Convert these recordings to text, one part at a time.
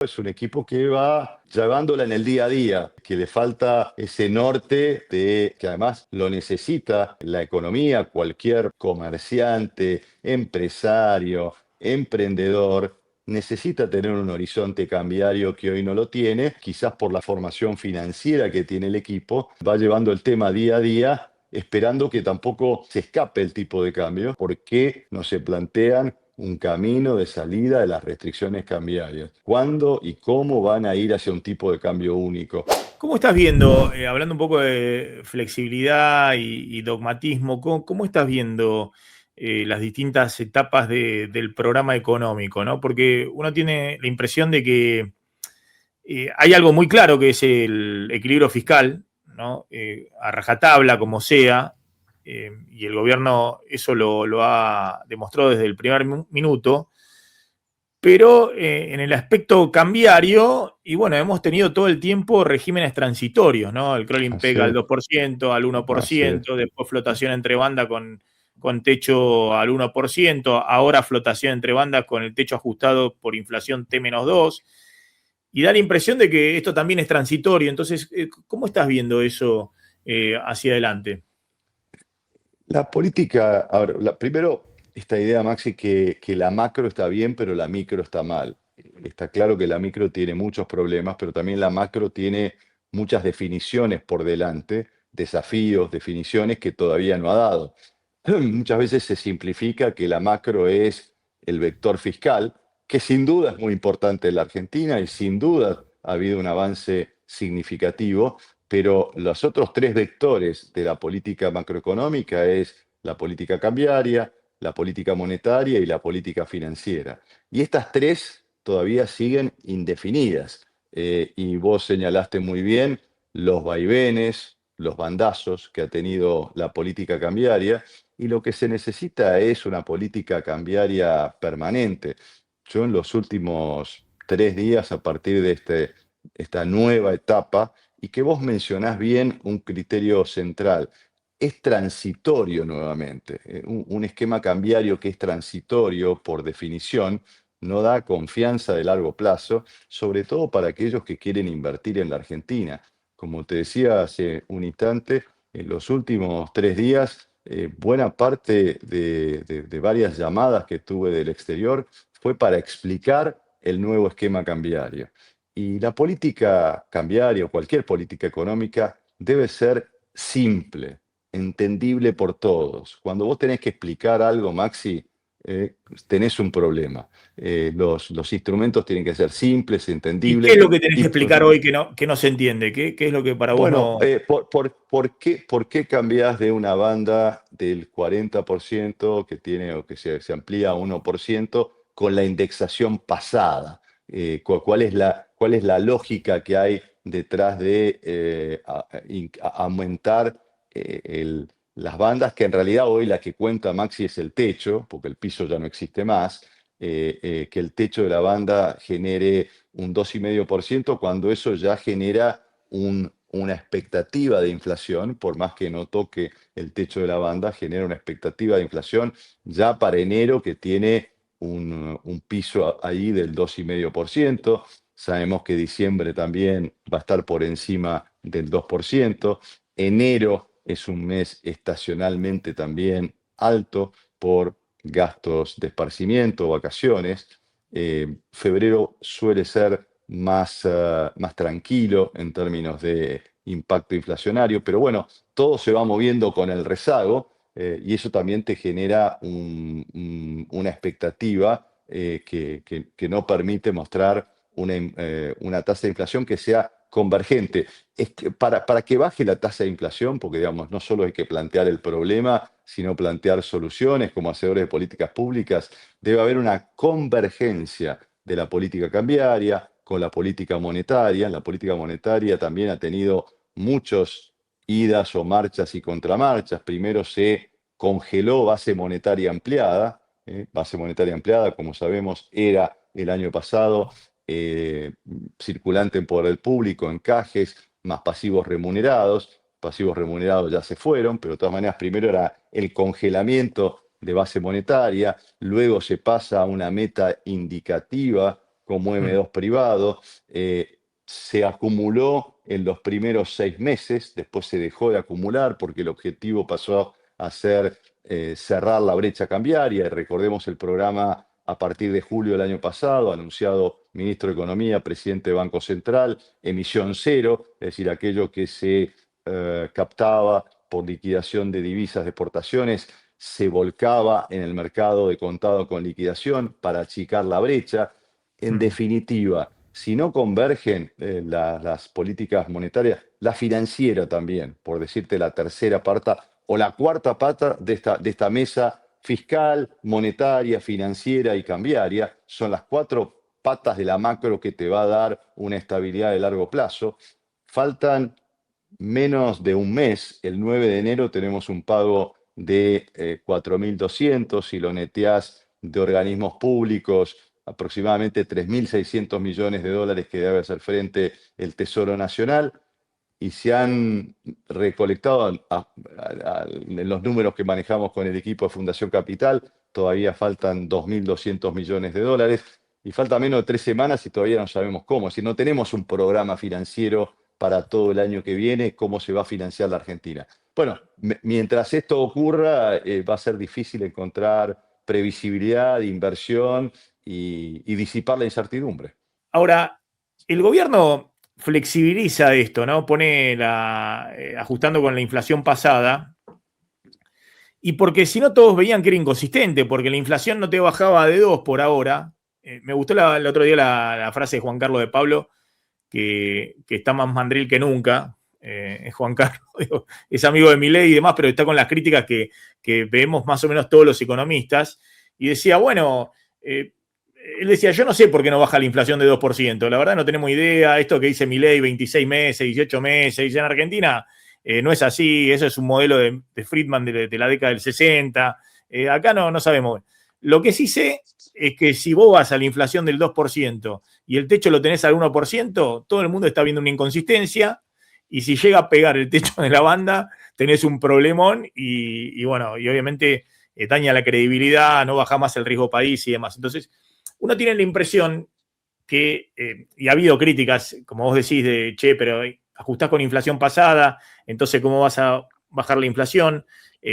Es un equipo que va llevándola en el día a día, que le falta ese norte que además lo necesita la economía, cualquier comerciante, empresario, emprendedor. Necesita tener un horizonte cambiario que hoy no lo tiene, quizás por la formación financiera que tiene el equipo, va llevando el tema día a día, esperando que tampoco se escape el tipo de cambio, porque no se plantean un camino de salida de las restricciones cambiarias. ¿Cuándo y cómo van a ir hacia un tipo de cambio único? ¿Cómo estás viendo, hablando un poco de flexibilidad y dogmatismo, cómo estás viendo las distintas etapas del programa económico, ¿no? Porque uno tiene la impresión de que hay algo muy claro que es el equilibrio fiscal, ¿no? A rajatabla, como sea, y el gobierno eso lo ha demostrado desde el primer minuto. Pero en el aspecto cambiario, y bueno, hemos tenido todo el tiempo regímenes transitorios, ¿no? El crawling Así pega al es, 2%, al uno por así es. ciento, después flotación entre bandas con techo al 1%, ahora flotación entre bandas con el techo ajustado por inflación T-2, y da la impresión de que esto también es transitorio. Entonces, ¿cómo estás viendo eso hacia adelante? La política, ahora, primero, esta idea, Maxi, que la macro está bien, pero la micro está mal. Está claro que la micro tiene muchos problemas, pero también la macro tiene muchas definiciones por delante, desafíos, definiciones que todavía no ha dado. Muchas veces se simplifica que la macro es el vector fiscal, que sin duda es muy importante en la Argentina y sin duda ha habido un avance significativo, pero los otros tres vectores de la política macroeconómica es la política cambiaria, la política monetaria y la política financiera. Y estas tres todavía siguen indefinidas. Y vos señalaste muy bien los vaivenes, los bandazos que ha tenido la política cambiaria, y lo que se necesita es una política cambiaria permanente. Yo en los últimos 3 días, a partir de esta nueva etapa, y que vos mencionás bien un criterio central, es transitorio nuevamente. Un esquema cambiario que es transitorio por definición no da confianza de largo plazo, sobre todo para aquellos que quieren invertir en la Argentina. Como te decía hace un instante, en los últimos 3 días, buena parte de varias llamadas que tuve del exterior fue para explicar el nuevo esquema cambiario. Y la política cambiaria o cualquier política económica debe ser simple, entendible por todos. Cuando vos tenés que explicar algo, Maxi, tenés un problema. Los instrumentos tienen que ser simples, ¿Y qué entendibles es lo que tenés que y explicar hoy que no se entiende? ¿Qué es lo que para vos bueno, no... ¿por qué cambiás de una banda del 40% que tiene o que se amplía a 1% con la indexación pasada? ¿Cuál es la lógica que hay detrás de aumentar las bandas, que en realidad hoy la que cuenta Maxi es el techo, porque el piso ya no existe más, que el techo de la banda genere un 2,5% cuando eso ya genera una expectativa de inflación, por más que no toque el techo de la banda, genera una expectativa de inflación ya para enero que tiene un piso ahí del 2,5%. Sabemos que diciembre también va a estar por encima del 2%. Enero es un mes estacionalmente también alto por gastos de esparcimiento, vacaciones. Febrero suele ser más tranquilo en términos de impacto inflacionario, pero bueno, todo se va moviendo con el rezago, y eso también te genera una expectativa que no permite mostrar una tasa de inflación que sea convergente. Para que baje la tasa de inflación, porque digamos, no solo hay que plantear el problema, sino plantear soluciones como hacedores de políticas públicas, debe haber una convergencia de la política cambiaria con la política monetaria. La política monetaria también ha tenido muchos idas o marchas y contramarchas. Primero se congeló base monetaria ampliada. Base monetaria ampliada, como sabemos, era el año pasado circulante por el público, encajes, más pasivos remunerados. Pasivos remunerados ya se fueron, pero de todas maneras primero era el congelamiento de base monetaria, luego se pasa a una meta indicativa como Mm, M2 privado. Se acumuló en los primeros 6 meses, después se dejó de acumular porque el objetivo pasó a ser cerrar la brecha cambiaria. Y recordemos el programa a partir de julio del año pasado, anunciado ministro de Economía, presidente de Banco Central, emisión cero, es decir, aquello que se captaba por liquidación de divisas de exportaciones, se volcaba en el mercado de contado con liquidación para achicar la brecha. En mm, definitiva, si no convergen las políticas monetarias, la financiera también, por decirte la tercera pata o la cuarta pata de esta mesa fiscal, monetaria, financiera y cambiaria, son las cuatro patas de la macro que te va a dar una estabilidad de largo plazo. Faltan menos de un mes. El 9 de enero tenemos un pago de 4.200, si lo neteás de organismos públicos, aproximadamente 3.600 millones de dólares que debe hacer frente el Tesoro Nacional, y se han recolectado en los números que manejamos con el equipo de Fundación Capital, todavía faltan 2.200 millones de dólares, y falta menos de 3 semanas y todavía no sabemos cómo. Es decir, no tenemos un programa financiero para todo el año que viene, cómo se va a financiar la Argentina. Bueno, mientras esto ocurra, va a ser difícil encontrar previsibilidad, inversión y disipar la incertidumbre. Ahora, el gobierno flexibiliza esto, ¿no? Pone ajustando con la inflación pasada, y porque si no todos veían que era inconsistente, porque la inflación no te bajaba de 2 por ahora. Me gustó el otro día la frase de Juan Carlos de Pablo, que está más mandril que nunca. Juan Carlos digo, es amigo de Milei y demás, pero está con las críticas que vemos más o menos todos los economistas. Y decía, bueno, él decía, yo no sé por qué no baja la inflación de 2%. La verdad no tenemos idea. Esto que dice Milei, 26 meses, 18 meses, dice en Argentina, no es así. Eso es un modelo de Friedman de la década del 60. Acá no sabemos. Lo que sí sé es que si vos vas a la inflación del 2% y el techo lo tenés al 1%, todo el mundo está viendo una inconsistencia, y si llega a pegar el techo de la banda, tenés un problemón y bueno, y obviamente daña la credibilidad, no baja más el riesgo país y demás. Entonces, uno tiene la impresión que, y ha habido críticas, como vos decís, de, che, pero ajustás con inflación pasada, entonces ¿cómo vas a bajar la inflación?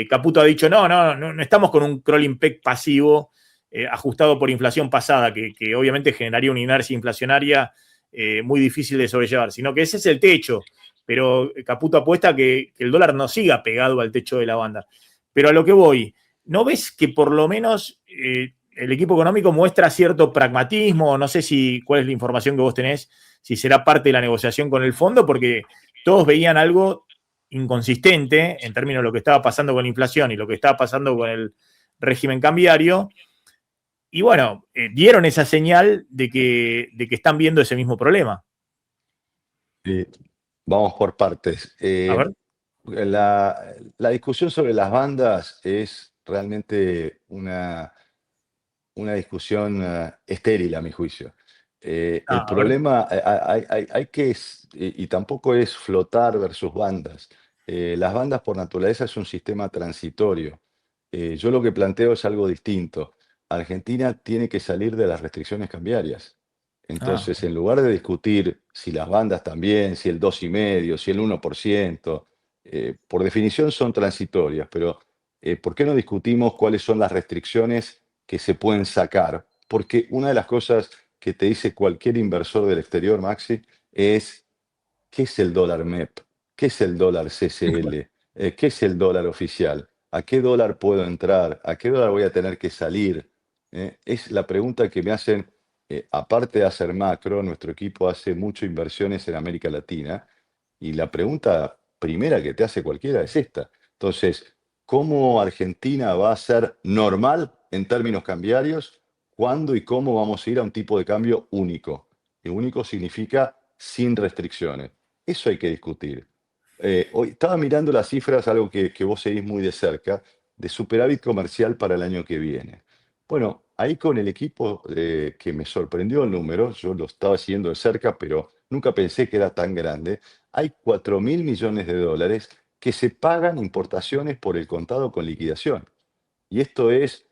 Caputo ha dicho, no estamos con un crawling peg pasivo ajustado por inflación pasada, que obviamente generaría una inercia inflacionaria muy difícil de sobrellevar, sino que ese es el techo. Pero Caputo apuesta que el dólar no siga pegado al techo de la banda. Pero a lo que voy, ¿no ves que por lo menos el equipo económico muestra cierto pragmatismo? No sé cuál es la información que vos tenés, si será parte de la negociación con el fondo, porque todos veían algo inconsistente en términos de lo que estaba pasando con la inflación y lo que estaba pasando con el régimen cambiario. Y bueno, dieron esa señal de que están viendo ese mismo problema. Eh, Vamos por partes. A ver. La discusión sobre las bandas es realmente una discusión estéril, a mi juicio. El A ver. problema, hay que, y tampoco es flotar versus bandas. Las bandas por naturaleza es un sistema transitorio. Yo lo que planteo es algo distinto. Argentina tiene que salir de las restricciones cambiarias. Ah, Entonces, en lugar de discutir si las bandas también, si el 2,5, si el 1%, por definición son transitorias, pero ¿por qué no discutimos cuáles son las restricciones que se pueden sacar? Porque una de las cosas que te dice cualquier inversor del exterior, Maxi, es ¿qué es el dólar MEP? ¿Qué es el dólar CCL? ¿Qué es el dólar oficial? ¿A qué dólar puedo entrar? ¿A qué dólar voy a tener que salir? Es la pregunta que me hacen, aparte de hacer macro, nuestro equipo hace mucho inversiones en América Latina, y la pregunta primera que te hace cualquiera es esta. Entonces, ¿cómo Argentina va a ser normal en términos cambiarios? ¿Cuándo y cómo vamos a ir a un tipo de cambio único? Y único significa sin restricciones. Eso hay que discutir. Hoy estaba mirando las cifras, algo que vos seguís muy de cerca, de superávit comercial para el año que viene. Bueno, ahí con el equipo que me sorprendió el número, yo lo estaba siguiendo de cerca, pero nunca pensé que era tan grande. Hay 4.000 millones de dólares que se pagan importaciones por el contado con liquidación. Y esto es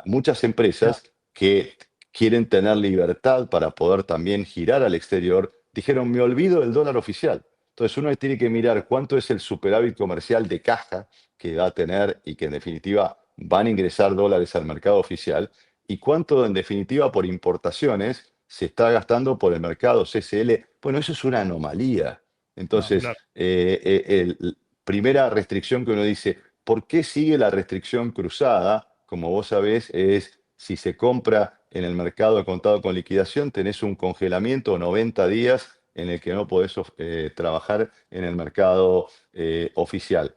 muchas no. empresas que quieren tener libertad para poder también girar al exterior, dijeron, me olvido del dólar oficial. Entonces uno tiene que mirar cuánto es el superávit comercial de caja que va a tener y que en definitiva van a ingresar dólares al mercado oficial y cuánto en definitiva por importaciones se está gastando por el mercado CCL. Bueno, eso es una anomalía. No, Entonces, claro. primera restricción que uno dice, ¿por qué sigue la restricción cruzada? Como vos sabés, es si se compra en el mercado de contado con liquidación, tenés un congelamiento 90 días en el que no podés trabajar en el mercado oficial.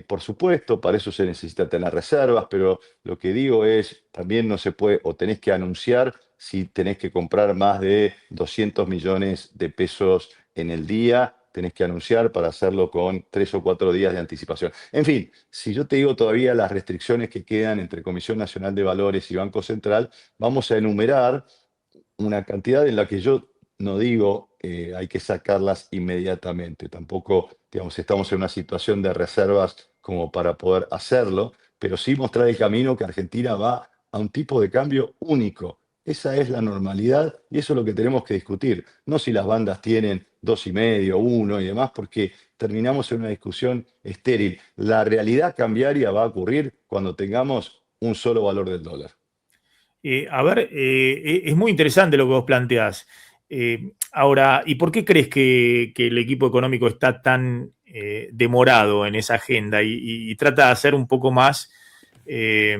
Por supuesto, para eso se necesita tener reservas, pero lo que digo es, también no se puede, o tenés que anunciar si tenés que comprar más de 200 millones de pesos en el día, tenés que anunciar para hacerlo con 3 o 4 días de anticipación. En fin, si yo te digo todavía las restricciones que quedan entre Comisión Nacional de Valores y Banco Central, vamos a enumerar una cantidad en la que yo no digo hay que sacarlas inmediatamente. Tampoco, digamos, estamos en una situación de reservas como para poder hacerlo, pero sí mostrar el camino que Argentina va a un tipo de cambio único. Esa es la normalidad y eso es lo que tenemos que discutir. No si las bandas tienen 2,5, 1 y demás, porque terminamos en una discusión estéril. La realidad cambiaria va a ocurrir cuando tengamos un solo valor del dólar. A ver, es muy interesante lo que vos planteás. Ahora, ¿y por qué crees que el equipo económico está tan demorado en esa agenda y trata de hacer un poco más eh,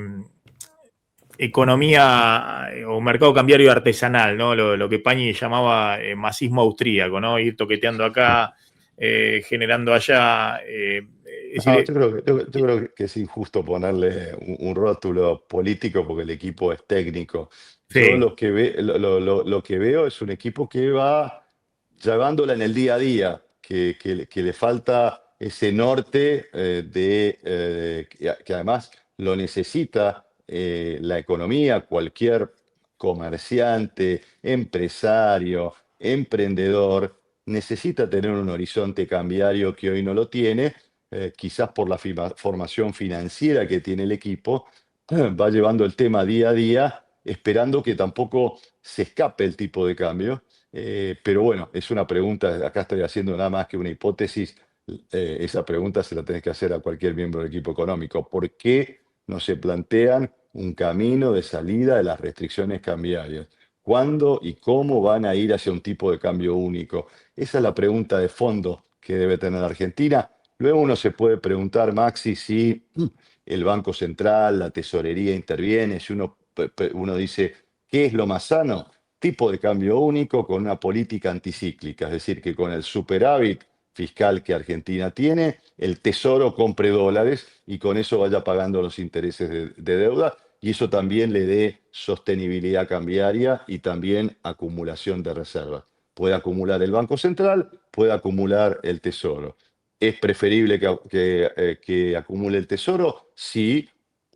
economía o mercado cambiario artesanal, ¿no? Lo que Pañi llamaba masismo austríaco, ¿no? Ir toqueteando acá, generando allá. Es No, decir, yo creo que es injusto ponerle un rótulo político porque el equipo es técnico. Yo sí, lo que veo es un equipo que va llevándola en el día a día, que le falta ese norte que además lo necesita la economía, cualquier comerciante, empresario, emprendedor, necesita tener un horizonte cambiario que hoy no lo tiene, quizás por la formación financiera que tiene el equipo, va llevando el tema día a día, esperando que tampoco se escape el tipo de cambio. Pero bueno, es una pregunta, acá estoy haciendo nada más que una hipótesis, esa pregunta se la tenés que hacer a cualquier miembro del equipo económico. ¿Por qué no se plantean un camino de salida de las restricciones cambiarias? ¿Cuándo y cómo van a ir hacia un tipo de cambio único? Esa es la pregunta de fondo que debe tener Argentina. Luego uno se puede preguntar, Maxi, si el Banco Central, la tesorería interviene, si uno dice, ¿qué es lo más sano? Tipo de cambio único con una política anticíclica, es decir, que con el superávit fiscal que Argentina tiene, el Tesoro compre dólares y con eso vaya pagando los intereses de deuda y eso también le dé sostenibilidad cambiaria y también acumulación de reservas. Puede acumular el Banco Central, puede acumular el Tesoro. ¿Es preferible que acumule el Tesoro? Sí,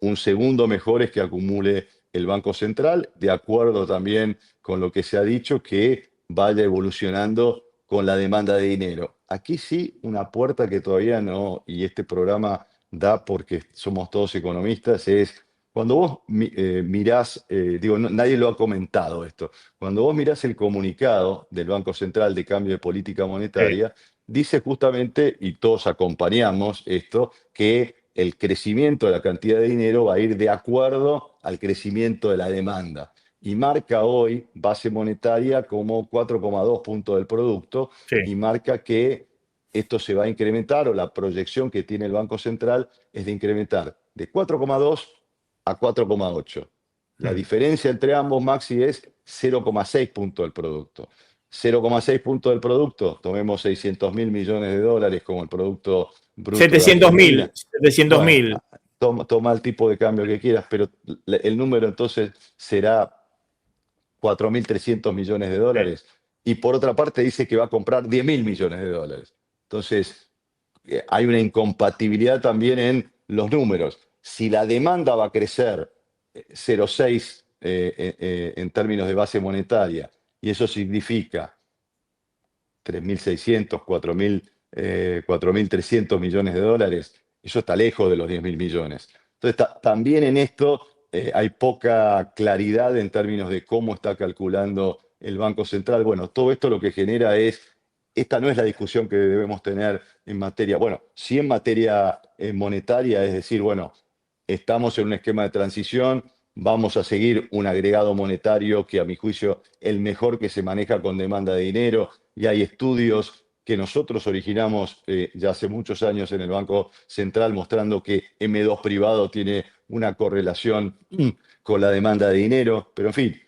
un segundo mejor es que acumule el Banco Central, de acuerdo también con lo que se ha dicho, que vaya evolucionando con la demanda de dinero. Aquí sí, una puerta que todavía no, y este programa da porque somos todos economistas, es cuando vos mirás, digo, nadie lo ha comentado esto, cuando vos mirás el comunicado del Banco Central de cambio de política sí, monetaria, dice justamente, y todos acompañamos esto, que el crecimiento de la cantidad de dinero va a ir de acuerdo al crecimiento de la demanda. Y marca hoy base monetaria como 4,2 puntos del producto sí. y marca que esto se va a incrementar o la proyección que tiene el Banco Central es de incrementar de 4,2 a 4,8. La Mm. diferencia entre ambos, Maxi, es 0,6 puntos del producto. 0,6 puntos del producto, tomemos 600 mil millones de dólares como el Producto Bruto de 700 mil, Argentina. 700 Bueno, mil. toma el tipo de cambio que quieras, pero el número entonces será 4.300 millones de Sí. dólares. Y por otra parte dice que va a comprar 10.000 millones de dólares. Entonces, hay una incompatibilidad también en los números. Si la demanda va a crecer 0,6 en términos de base monetaria, y eso significa 3.600, 4.300 millones de dólares, eso está lejos de los 10.000 millones. Entonces, también en esto hay poca claridad en términos de cómo está calculando el Banco Central. Bueno, todo esto lo que genera es, esta no es la discusión que debemos tener en materia, bueno, sí en materia monetaria, es decir, bueno, estamos en un esquema de transición, vamos a seguir un agregado monetario que a mi juicio el mejor que se maneja con demanda de dinero, y hay estudios que nosotros originamos ya hace muchos años en el Banco Central mostrando que M2 privado tiene una correlación con la demanda de dinero, pero en fin,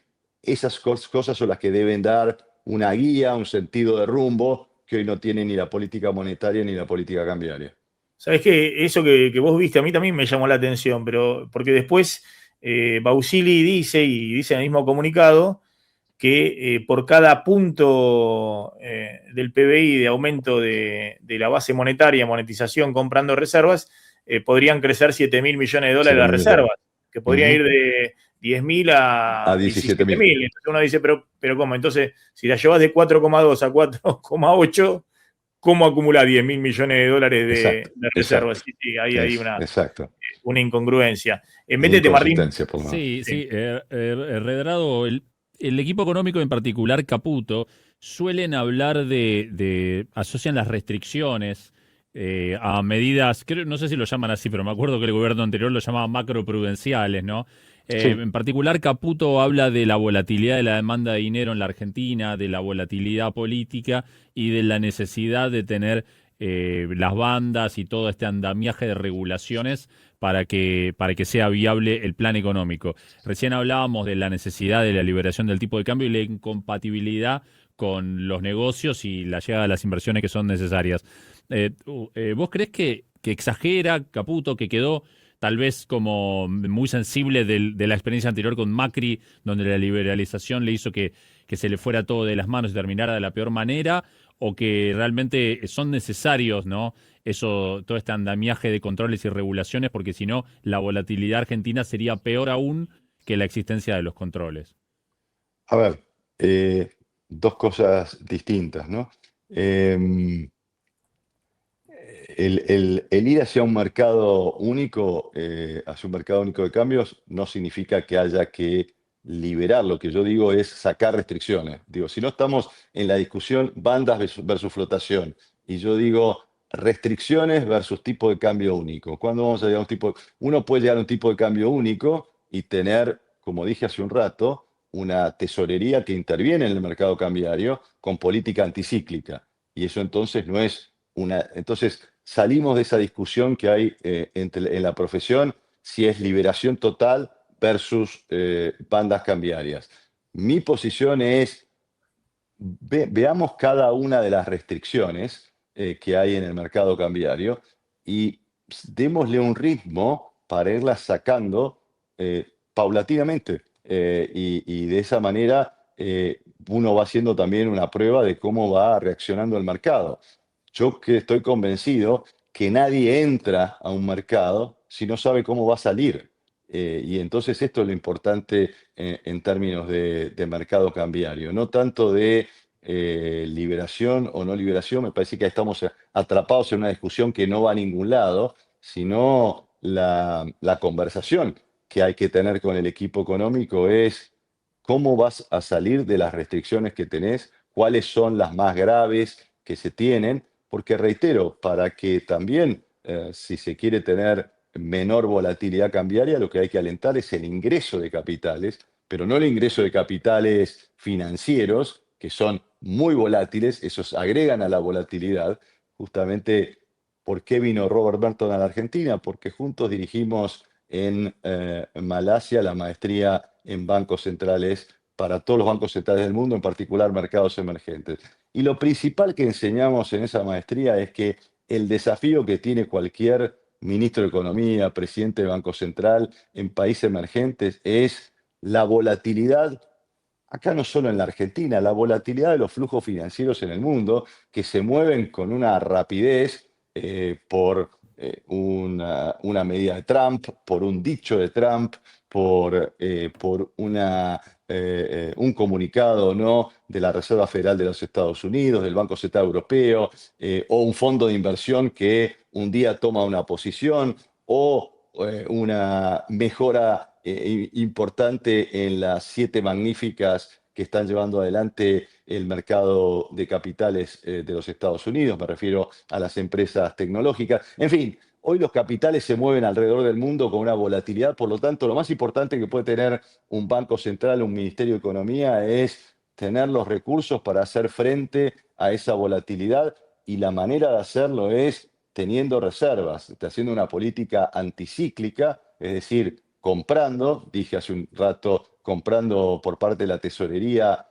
esas cosas son las que deben dar una guía, un sentido de rumbo que hoy no tiene ni la política monetaria ni la política cambiaria. Sabés que eso que vos viste a mí también me llamó la atención, pero porque después Bausili dice, y dice en el mismo comunicado, que por cada punto del PBI de aumento de la base monetaria, monetización, comprando reservas, podrían crecer 7.000 millones de dólares 7 las mil millones. reservas, que podrían Ujú. ir de 10.000 A a 17 17 mil. mil. Entonces uno dice, pero ¿cómo? Entonces, si la llevas de 4,2 a 4,8, ¿cómo acumular 10.000 millones de dólares Exacto, de reservas? exacto. Sí, sí, hay ahí Exacto. una incongruencia. Una Métete, Martín. inconsistencia, por lo menos. Sí, Sí. sí, Redrado, el equipo económico, en particular Caputo, suelen hablar asocian las restricciones a medidas, no sé si lo llaman así, pero me acuerdo que el gobierno anterior lo llamaba macroprudenciales, ¿no? Sí. En particular, Caputo habla de la volatilidad de la demanda de dinero en la Argentina, de la volatilidad política y de la necesidad de tener las bandas y todo este andamiaje de regulaciones para que sea viable el plan económico. Recién hablábamos de la necesidad de la liberación del tipo de cambio y la incompatibilidad con los negocios y la llegada de las inversiones que son necesarias. ¿Vos crees que exagera Caputo, que quedó tal vez como muy sensible de la experiencia anterior con Macri, donde la liberalización le hizo que se le fuera todo de las manos y terminara de la peor manera, o que realmente son necesarios, ¿no? Eso, todo este andamiaje de controles y regulaciones, porque si no, la volatilidad argentina sería peor aún que la existencia de los controles. A ver, dos cosas distintas, ¿no? Em, el ir hacia un mercado único, hacia un mercado único de cambios, no significa que haya que liberar. Lo que yo digo es sacar restricciones. Digo, si no estamos en la discusión bandas versus flotación, y yo digo restricciones versus tipo de cambio único. ¿Cuándo vamos a llegar a un tipo? Uno puede llegar a un tipo de cambio único y tener, como dije hace un rato, una tesorería que interviene en el mercado cambiario con política anticíclica. Y eso entonces no es una. Entonces, salimos de esa discusión que hay en la profesión, si es liberación total versus bandas cambiarias. Mi posición es, veamos cada una de las restricciones que hay en el mercado cambiario y démosle un ritmo para irlas sacando paulatinamente. Y de esa manera uno va haciendo también una prueba de cómo va reaccionando el mercado. Yo que estoy convencido que nadie entra a un mercado si no sabe cómo va a salir. Y entonces esto es lo importante en términos de mercado cambiario, no tanto de liberación o no liberación. Me parece que estamos atrapados en una discusión que no va a ningún lado, sino la conversación que hay que tener con el equipo económico es cómo vas a salir de las restricciones que tenés, cuáles son las más graves que se tienen, porque reitero, para que también, si se quiere tener menor volatilidad cambiaria, lo que hay que alentar es el ingreso de capitales, pero no el ingreso de capitales financieros, que son muy volátiles, esos agregan a la volatilidad. Justamente, ¿por qué vino Robert Burton a la Argentina? Porque juntos dirigimos en Malasia la maestría en bancos centrales para todos los bancos centrales del mundo, en particular mercados emergentes. Y lo principal que enseñamos en esa maestría es que el desafío que tiene cualquier ministro de Economía, presidente de Banco Central en países emergentes es la volatilidad, acá no solo en la Argentina, la volatilidad de los flujos financieros en el mundo, que se mueven con una rapidez por una medida de Trump, por un dicho de Trump, por un comunicado, ¿no?, de la Reserva Federal de los Estados Unidos, del Banco Central Europeo, o un fondo de inversión que un día toma una posición, o una mejora importante en las 7 magníficas que están llevando adelante el mercado de capitales de los Estados Unidos. Me refiero a las empresas tecnológicas. En fin, hoy los capitales se mueven alrededor del mundo con una volatilidad. Por lo tanto, lo más importante que puede tener un banco central, un ministerio de Economía, es tener los recursos para hacer frente a esa volatilidad, y la manera de hacerlo es teniendo reservas, haciendo una política anticíclica, es decir, comprando, dije hace un rato, comprando por parte de la tesorería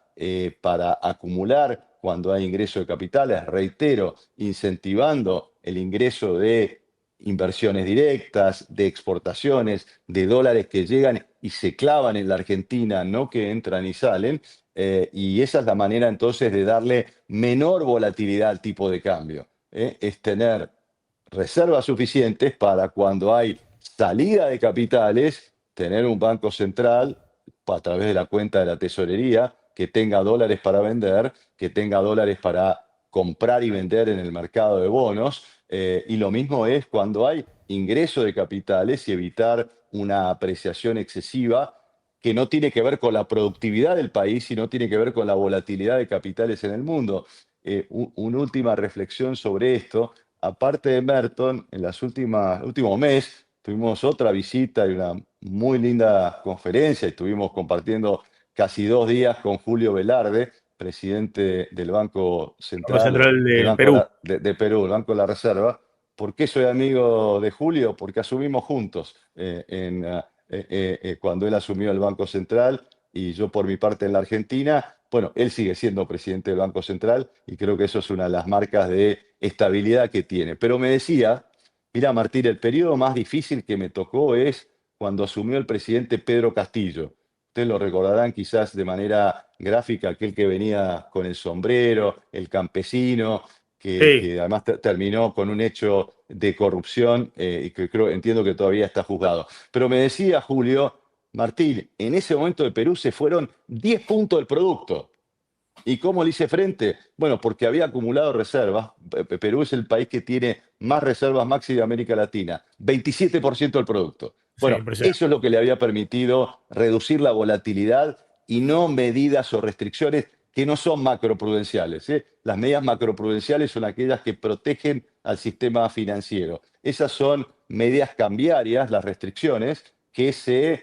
para acumular cuando hay ingreso de capitales, reitero, incentivando el ingreso de inversiones directas, de exportaciones, de dólares que llegan y se clavan en la Argentina, no que entran y salen. Y esa es la manera entonces de darle menor volatilidad al tipo de cambio. Es tener reservas suficientes para cuando hay salida de capitales, tener un banco central a través de la cuenta de la tesorería que tenga dólares para vender, que tenga dólares para comprar y vender en el mercado de bonos. Y lo mismo es cuando hay ingreso de capitales, y evitar una apreciación excesiva que no tiene que ver con la productividad del país, sino tiene que ver con la volatilidad de capitales en el mundo. Una última reflexión sobre esto. Aparte de Merton, en último mes tuvimos otra visita y una muy linda conferencia. Estuvimos compartiendo casi 2 días con Julio Velarde, presidente del Banco Banco Central, Central del de Banco de Perú. de Perú, el Banco de la Reserva. ¿Por qué soy amigo de Julio? Porque asumimos juntos cuando él asumió el Banco Central y yo por mi parte en la Argentina. Bueno, él sigue siendo presidente del Banco Central y creo que eso es una de las marcas de estabilidad que tiene. Pero me decía, mira Martín, el periodo más difícil que me tocó es cuando asumió el presidente Pedro Castillo. Ustedes lo recordarán quizás de manera gráfica, aquel que venía con el sombrero, el campesino, Sí, que además terminó con un hecho de corrupción y que entiendo que todavía está juzgado. Pero me decía Julio, Martín, en ese momento de Perú se fueron 10 puntos del producto. ¿Y cómo le hice frente? Bueno, porque había acumulado reservas. Perú es el país que tiene más reservas máximas de América Latina, 27% del producto. sí, Bueno, impresionante. eso es lo que le había permitido reducir la volatilidad, y no medidas o restricciones que no son macroprudenciales. Las medidas macroprudenciales son aquellas que protegen al sistema financiero. Esas son medidas cambiarias, las restricciones, que se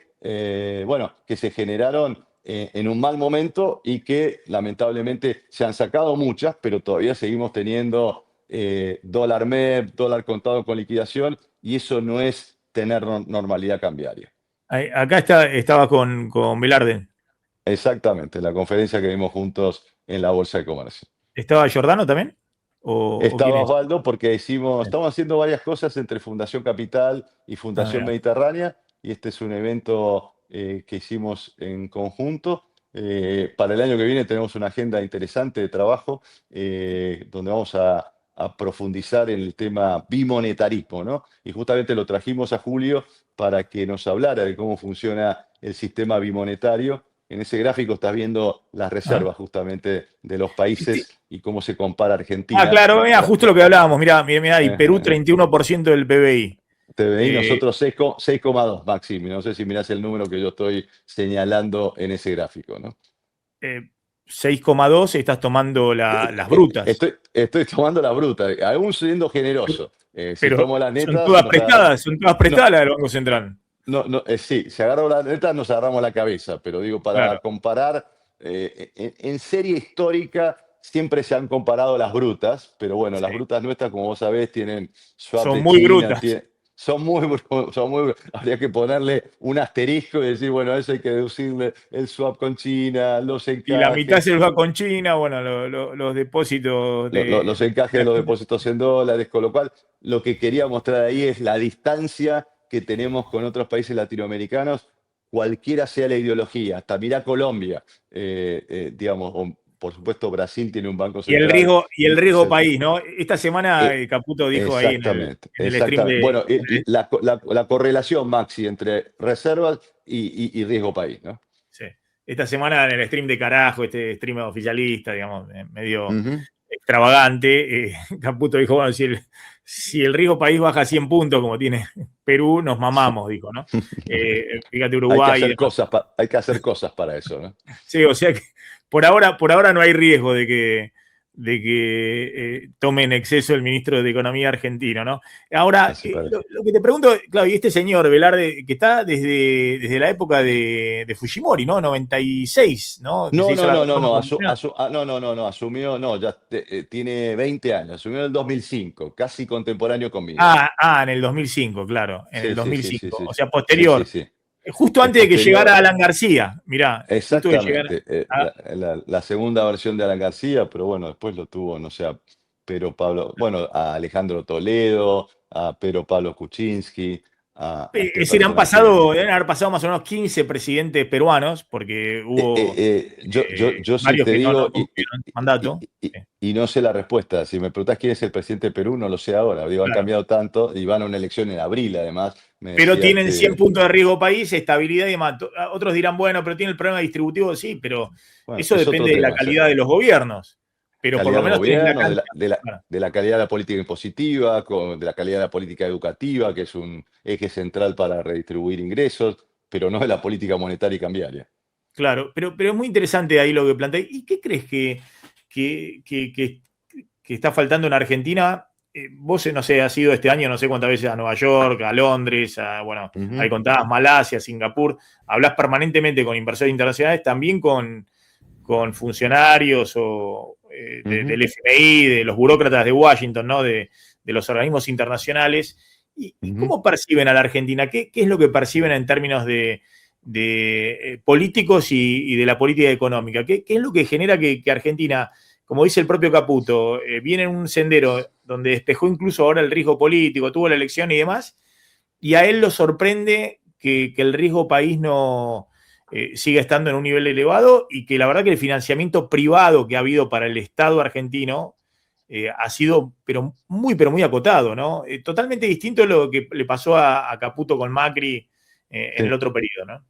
generaron en un mal momento y que lamentablemente se han sacado muchas, pero todavía seguimos teniendo dólar MEP, dólar contado con liquidación, y eso no es tener normalidad cambiaria. Acá estaba con Velarde. Exactamente, la conferencia que vimos juntos en la Bolsa de Comercio. ¿Estaba Giordano también? ¿O quién Estaba es? Osvaldo porque Sí. estamos haciendo varias cosas entre Fundación Capital y Ah, Fundación mira. Mediterránea, y este es un evento que hicimos en conjunto. Para el año que viene tenemos una agenda interesante de trabajo donde vamos a profundizar en el tema bimonetarismo, ¿no? Y justamente lo trajimos a Julio para que nos hablara de cómo funciona el sistema bimonetario. En ese gráfico estás viendo las Ah. reservas justamente de los Este- países y cómo se compara Ah, Argentina. claro, mira, justo lo que hablábamos. Mira, mira, mira, y Perú Eh, 31% del PBI. TBI, Eh, nosotros 6,2, Maximi. No sé si mirás el número que yo estoy señalando en ese gráfico, ¿no? eh, 6,2 estás tomando las brutas. Estoy tomando la bruta, aún siendo generoso. Si Pero tomo las netas, nos agarramos. son todas No, prestadas las del Banco Central. no, no, sí, si agarramos las netas, nos agarramos la cabeza, pero digo, para Claro, comparar, en serie histórica siempre se han comparado las brutas, pero bueno, las sí. brutas nuestras, como vos sabés, tienen swap Son de muy China, brutas. habría que ponerle un asterisco y decir, bueno, a eso hay que deducirle el swap con China, los Y la mitad encajes, se va con China, bueno, los depósitos los encajes de los depósitos en dólares, con lo cual lo que quería mostrar ahí es la distancia que tenemos con otros países latinoamericanos, cualquiera sea la ideología. Hasta mirá Colombia, digamos, o, por supuesto Brasil tiene un banco central. Y el riesgo país, ¿no? Esta semana Eh, Caputo dijo ahí exactamente, en el stream exactamente. de. Bueno, la correlación, Maxi, entre reservas y riesgo país, ¿no? Sí. Esta semana en el stream de carajo, este stream oficialista, digamos, medio Ujú. extravagante, Caputo dijo, bueno, si el riesgo país baja 100 puntos, como tiene Perú, nos mamamos, dijo, ¿no? Fíjate Uruguay y demás. Hay que hacer cosas para eso, ¿no? Sí, o sea que por ahora no hay riesgo de que tome en exceso el ministro de Economía argentino, ¿no? Ahora, Así parece. lo que te pregunto, claro, y este señor Velarde, que está desde la época de Fujimori, ¿no? 96, ¿no? Que se No, hizo no, la no, no, reforma no, constitucional. no, asumió, no, tiene 20 años, asumió en el 2005, casi contemporáneo conmigo. En el 2005, claro, en el Sí, sí, sí, sí, 2005, sí, o sea, sí, sí, posterior. sí. Justo Es antes de que llegara posterior, Alan García, mirá, justo que llegara. exactamente, Ah, la segunda versión de Alan García, pero bueno, después lo tuvo, no sé, a Pedro Pablo, bueno, a Alejandro Toledo, a Pedro Pablo Kuczynski, a Es este decir, personaje. deben haber pasado más o menos 15 presidentes peruanos, porque hubo Yo sí varios te que no digo, cumplieron mandato. Sí, y no sé la respuesta. Si me preguntás quién es el presidente de Perú, no lo sé ahora. Digo, han claro. cambiado tanto y van a una elección en abril, además. Me Pero decía tienen 100 que, puntos de riesgo país, estabilidad y demás. Otros dirán, bueno, pero tiene el problema distributivo, sí, pero bueno, eso es otro depende de la tema. calidad de los gobiernos. Pero por Calidad lo del menos tienes la gobierno, cancha. Claro, de la calidad de la política impositiva, de la calidad de la política educativa, que es un eje central para redistribuir ingresos, pero no de la política monetaria y cambiaria. claro. Pero es muy interesante ahí lo que planteé. ¿Y qué crees que, que- que- que está faltando en Argentina? Vos, no sé, has ido este año no sé cuántas veces a Nueva York, a Londres, bueno, ahí Ujú, contabas Malasia, Singapur, hablas permanentemente con inversores internacionales, también con funcionarios ujú, del FMI, de los burócratas de Washington, ¿no? De los organismos internacionales. ¿Y ujú. cómo perciben a la Argentina? ¿Qué es lo que perciben en términos políticos y de la política económica? ¿Qué es lo que genera que Argentina, como dice el propio Caputo, viene en un sendero donde despejó incluso ahora el riesgo político, tuvo la elección y demás, y a él lo sorprende que el riesgo país no siga estando en un nivel elevado y que la verdad que el financiamiento privado que ha habido para el Estado argentino ha sido pero muy acotado, ¿no? Totalmente distinto a lo que le pasó a Caputo con Macri en el Sí. otro periodo, ¿no?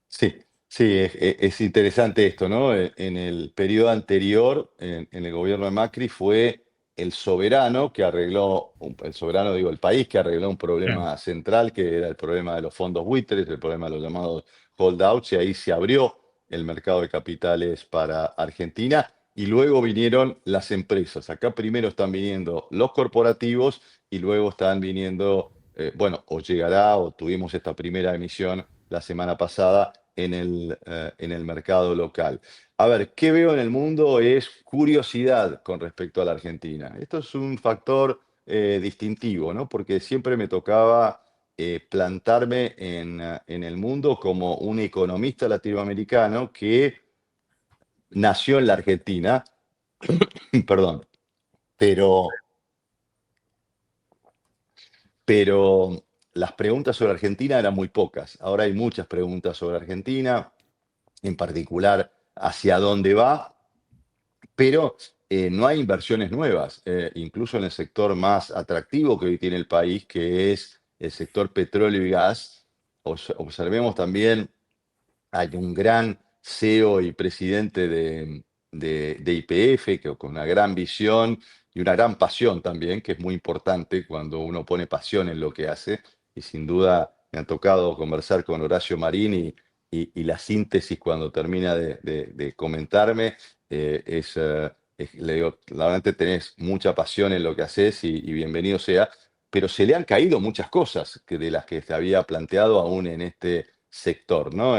Sí, sí, es interesante esto, ¿no? En el periodo anterior, en el gobierno de Macri, fue el soberano que arregló, el soberano, digo, el país que arregló un Sí. problema central, que era el problema de los fondos buitres, el problema de los llamados holdouts, y ahí se abrió el mercado de capitales para Argentina, y luego vinieron las empresas. Acá primero están viniendo los corporativos y luego están viniendo, bueno, o llegará, o tuvimos esta primera emisión la semana pasada en el mercado local. A ver, ¿qué veo en el mundo? Es curiosidad con respecto a la Argentina. Esto es un factor distintivo, ¿no? Porque siempre me tocaba plantarme en el mundo como un economista latinoamericano que nació en la Argentina, perdón, pero, pero las preguntas sobre Argentina eran muy pocas. Ahora hay muchas preguntas sobre Argentina, en particular hacia dónde va, pero no hay inversiones nuevas, incluso en el sector más atractivo que hoy tiene el país, que es el sector petróleo y gas. Observemos también, hay un gran CEO y presidente de YPF, que con una gran visión y una gran pasión también, que es muy importante cuando uno pone pasión en lo que hace. Y sin duda me ha tocado conversar con Horacio Marín y la síntesis cuando termina de comentarme le digo, la verdad que tenés mucha pasión en lo que haces y bienvenido sea, pero se le han caído muchas cosas de las que se había planteado aún en este sector, ¿no?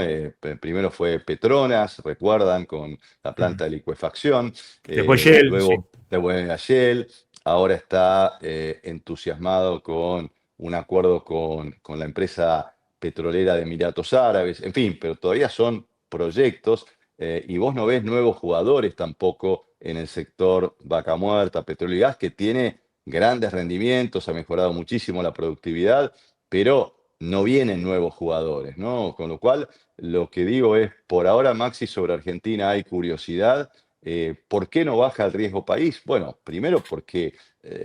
Primero fue Petronas, recuerdan, con la planta Mm. de licuefacción, Después Shell, sí. luego de Buena Shell, ahora está entusiasmado con un acuerdo con la empresa petrolera de Emiratos Árabes, en fin, pero todavía son proyectos y vos no ves nuevos jugadores tampoco en el sector vaca muerta, petróleo y gas, que tiene grandes rendimientos, ha mejorado muchísimo la productividad, pero no vienen nuevos jugadores, ¿no? Con lo cual, lo que digo es, por ahora, Maxi, sobre Argentina hay curiosidad. ¿Por qué no baja el riesgo país? Bueno, primero porque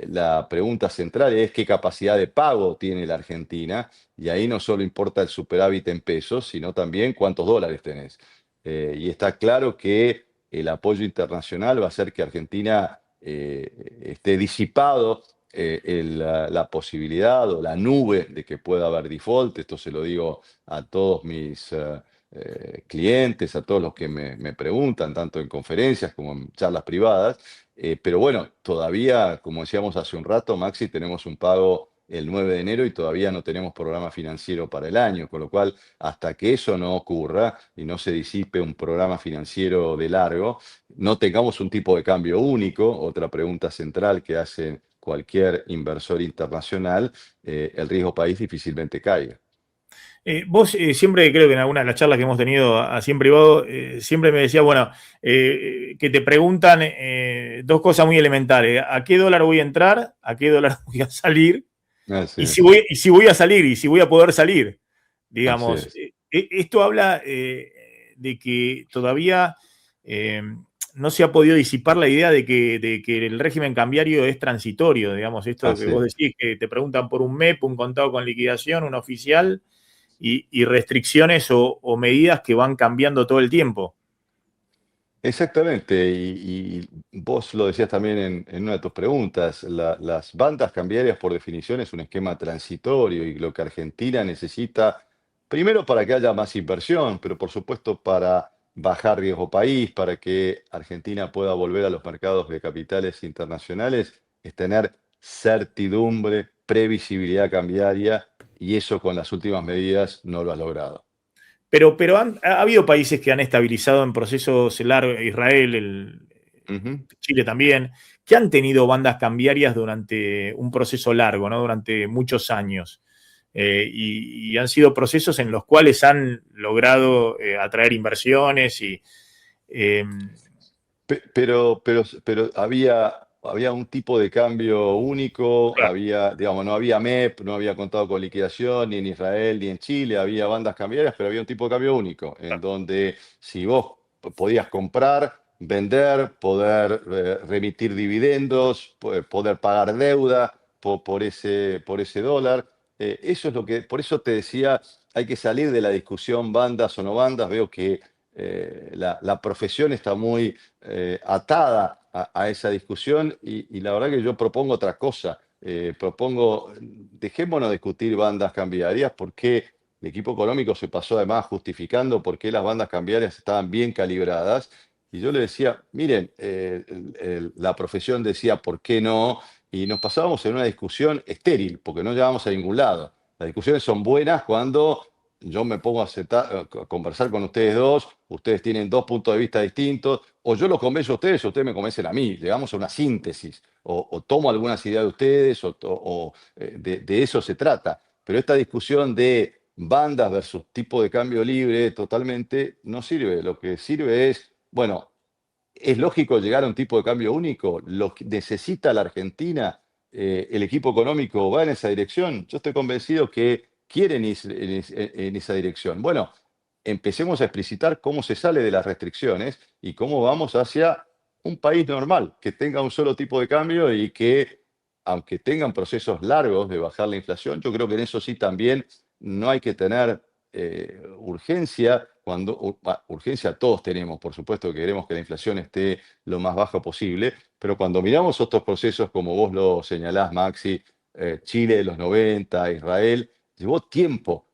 la pregunta central es qué capacidad de pago tiene la Argentina, y ahí no solo importa el superávit en pesos, sino también cuántos dólares tenés. Y está claro que el apoyo internacional va a hacer que Argentina esté disipado la posibilidad o la nube de que pueda haber default. Esto se lo digo a todos mis clientes, a todos los que me preguntan, tanto en conferencias como en charlas privadas. Pero bueno, todavía, como decíamos hace un rato, Maxi, tenemos un pago el 9 de enero y todavía no tenemos programa financiero para el año, con lo cual, hasta que eso no ocurra y no se disipe un programa financiero de largo, no tengamos un tipo de cambio único, otra pregunta central que hace cualquier inversor internacional, el riesgo país difícilmente caiga. Vos siempre, creo que en alguna de las charlas que hemos tenido así en privado, siempre me decías, bueno, que te preguntan dos cosas muy elementales. ¿A qué dólar voy a entrar? ¿A qué dólar voy a salir? Así Y es, si voy a salir y si voy a poder salir. así Digamos, es, esto habla de que todavía eh, no se ha podido disipar la idea de que el régimen cambiario es transitorio. Digamos, esto que así vos es. decís, que te preguntan por un MEP, un contado con liquidación, un oficial y restricciones o medidas que van cambiando todo el tiempo. Exactamente, y vos lo decías también en una de tus preguntas, las bandas cambiarias por definición es un esquema transitorio y lo que Argentina necesita, primero para que haya más inversión, pero por supuesto para bajar riesgo país, para que Argentina pueda volver a los mercados de capitales internacionales, es tener certidumbre, previsibilidad cambiaria y eso con las últimas medidas no lo has logrado. Pero ha habido países que han estabilizado en procesos largos, Israel, Ujú. Chile también, que han tenido bandas cambiarias durante un proceso largo, ¿no? Durante muchos años. Y han sido procesos en los cuales han logrado atraer inversiones y... eh, Pero había un tipo de cambio único, claro, había, digamos, no había MEP, no había contado con liquidación, ni en Israel ni en Chile, había bandas cambiarias, pero había un tipo de cambio único, en claro. donde si vos podías comprar, vender, poder remitir dividendos, poder pagar deuda por ese dólar. Eso es lo que, por eso te decía, hay que salir de la discusión bandas o no bandas. Veo que la profesión está muy atada a esa discusión y la verdad que yo propongo otra cosa. Propongo, dejémonos discutir bandas cambiarias, porque el equipo económico se pasó además justificando por qué las bandas cambiarias estaban bien calibradas. Y yo le decía, miren, la profesión decía por qué no, y nos pasábamos en una discusión estéril, porque no llegábamos a ningún lado. Las discusiones son buenas cuando yo me pongo a conversar con ustedes dos, ustedes tienen dos puntos de vista distintos, o yo los convenzo a ustedes o ustedes me convencen a mí, llegamos a una síntesis, o tomo algunas ideas de ustedes, de eso se trata. Pero esta discusión de bandas versus tipo de cambio libre totalmente no sirve. Lo que sirve es, bueno, es lógico llegar a un tipo de cambio único, lo que necesita la Argentina, el equipo económico va en esa dirección. Yo estoy convencido que quieren ir en esa dirección. Bueno, empecemos a explicitar cómo se sale de las restricciones y cómo vamos hacia un país normal, que tenga un solo tipo de cambio y que, aunque tengan procesos largos de bajar la inflación, yo creo que en eso sí también no hay que tener urgencia. Urgencia todos tenemos, por supuesto que queremos que la inflación esté lo más baja posible, pero cuando miramos otros procesos, como vos lo señalás, Maxi, Chile de los 90, Israel, llevó tiempo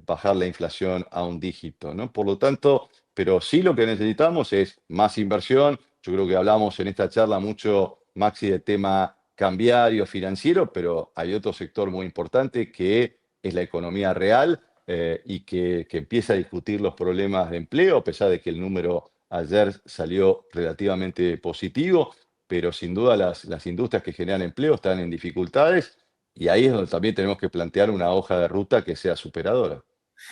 bajar la inflación a un dígito, ¿no? Por lo tanto, pero sí lo que necesitamos es más inversión. Yo creo que hablamos en esta charla mucho, Maxi, del tema cambiario, financiero, pero hay otro sector muy importante que es la economía real, y que empieza a discutir los problemas de empleo, a pesar de que el número ayer salió relativamente positivo, pero sin duda las industrias que generan empleo están en dificultades y ahí es donde también tenemos que plantear una hoja de ruta que sea superadora.